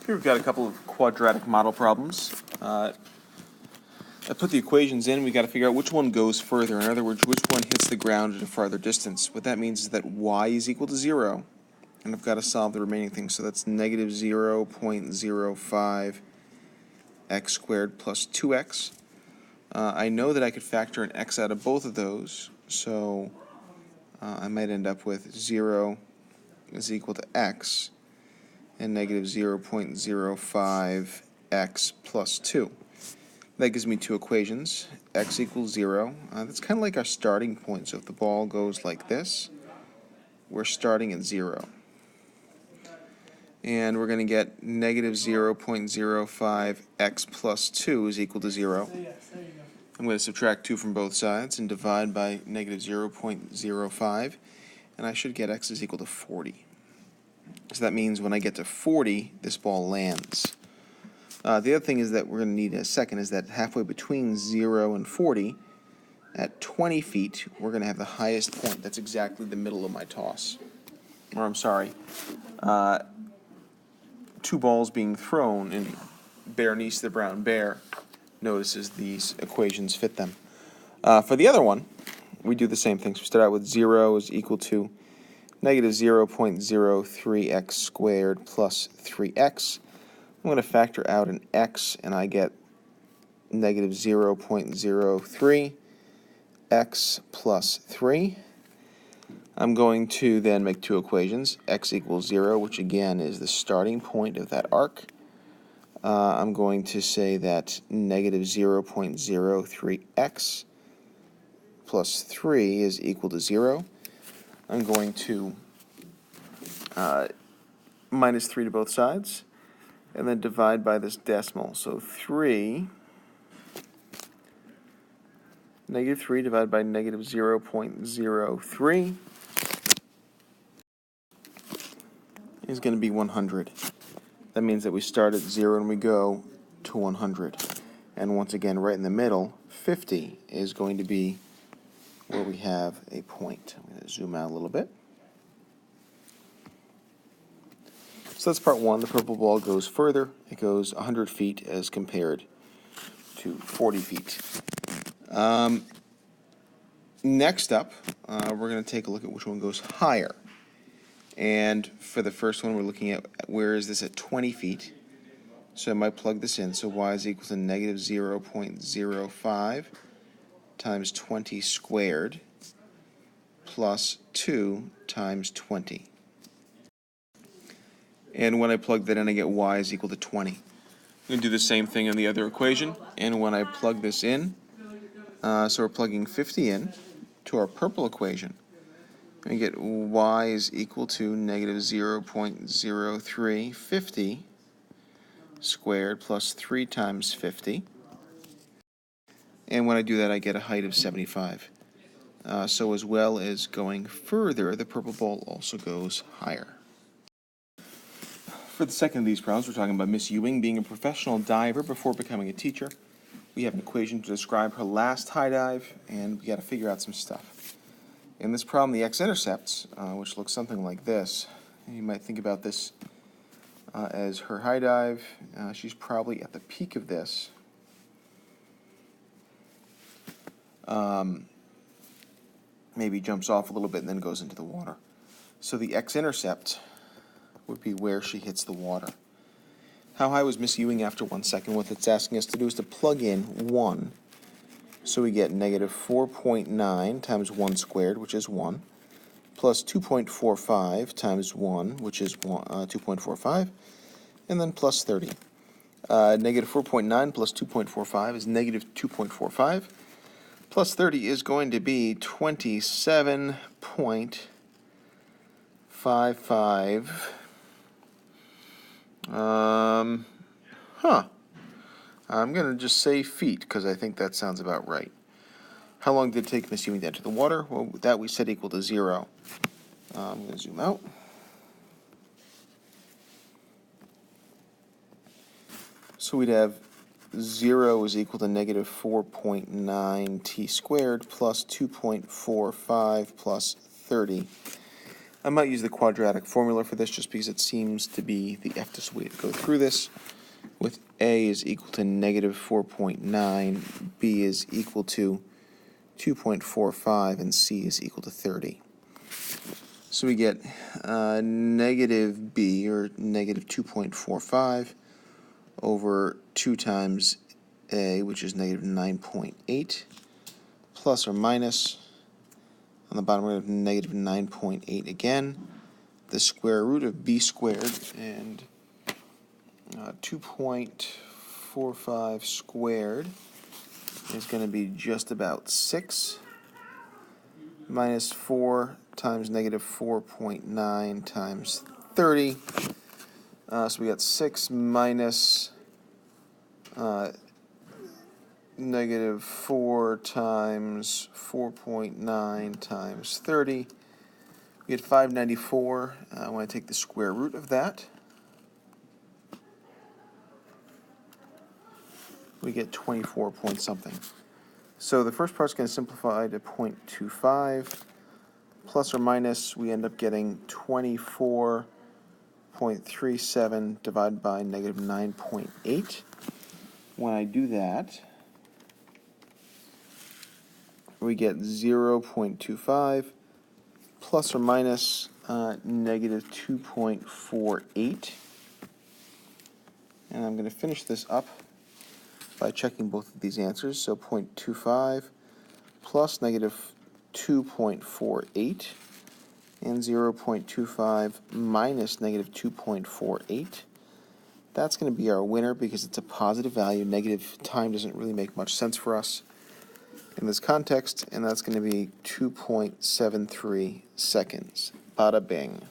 Here we've got a couple of quadratic model problems. I put the equations in. We've got to figure out which one goes further. In other words, which one hits the ground at a farther distance. What that means is that y is equal to 0, and I've got to solve the remaining things. So that's negative 0.05 x squared plus 2x. I know that I could factor an x out of both of those, so I might end up with 0 is equal to x and negative 0.05 x plus 2. That gives me two equations. X equals 0. That's kind of like our starting point. So if the ball goes like this, we're starting at 0. And we're going to get negative 0.05 x plus 2 is equal to 0. I'm going to subtract 2 from both sides and divide by negative 0.05. And I should get x is equal to 40. So that means when I get to 40, this ball lands. The other thing is that we're going to need in a second is that halfway between 0 and 40, at 20 feet, we're going to have the highest point. That's exactly the middle of my toss. Or I'm sorry, two balls being thrown, and Berenice the brown bear notices these equations fit them. For the other one, we do the same thing. So we start out with 0 is equal to negative 0.03 x squared plus 3x. I'm going to factor out an x, and I get negative 0.03 x plus 3. I'm going to then make two equations, x equals 0, which again is the starting point of that arc. I'm going to say that negative 0.03x plus 3 is equal to 0. I'm going to minus 3 to both sides, and then divide by this decimal. So negative 3 divided by negative 0.03 is going to be 100. That means that we start at 0 and we go to 100. And once again, right in the middle, 50 is going to be where we have a point. I'm going to zoom out a little bit. So that's part one. The purple ball goes further. It goes 100 feet as compared to 40 feet. Next up, we're going to take a look at which one goes higher. And for the first one, we're looking at where is this at 20 feet. So I might plug this in. So y is equal to negative 0.05 times 20 squared plus 2 times 20. And when I plug that in, I get y is equal to 20. I'm going to do the same thing in the other equation. And when I plug this in, so we're plugging 50 in to our purple equation. I get y is equal to negative 0.0350 squared plus 3 times 50. And when I do that, I get a height of 75. So as well as going further, the purple ball also goes higher. For the second of these problems, we're talking about Miss Ewing being a professional diver before becoming a teacher. We have an equation to describe her last high dive, and we got to figure out some stuff. In this problem, the x-intercepts, which looks something like this, you might think about this as her high dive. She's probably at the peak of this. Maybe jumps off a little bit and then goes into the water. So the x-intercept would be where she hits the water. How high was Miss Ewing after 1 second? What it's asking us to do is to plug in 1. So we get negative 4.9 times 1 squared, which is 1, plus 2.45 times 1, which is 2.45, and then plus 30. Negative 4.9 plus 2.45 is negative 2.45, plus 30 is going to be 27.55. I'm going to just say feet because I think that sounds about right. How long did it take Miss Ewing to enter the water? Well, that we set equal to 0. I'm going to zoom out. So we'd have 0 is equal to negative 4.9 t squared plus 2.45 plus 30. I might use the quadratic formula for this just because it seems to be the eftest way to go through this, with A is equal to negative 4.9, B is equal to 2.45, and C is equal to 30. So we get negative B, or negative 2.45, over 2 times A, which is negative 9.8, plus or minus, on the bottom we have negative 9.8 again, the square root of B squared, and 2.45 squared is going to be just about 6, minus 4 times negative 4.9 times 30. So we got 6 minus negative 4 times 4.9 times 30. We get 594. I want to take the square root of that. We get 24 point something. So the first part's going to simplify to 0.25. Plus or minus, we end up getting 24.37 divided by negative 9.8. When I do that, we get 0.25 plus or minus negative 2.48. And I'm going to finish this up by checking both of these answers. So 0.25 plus negative 2.48 and 0.25 minus negative 2.48. That's going to be our winner because it's a positive value. Negative time doesn't really make much sense for us in this context, and that's going to be 2.73 seconds. Bada bing.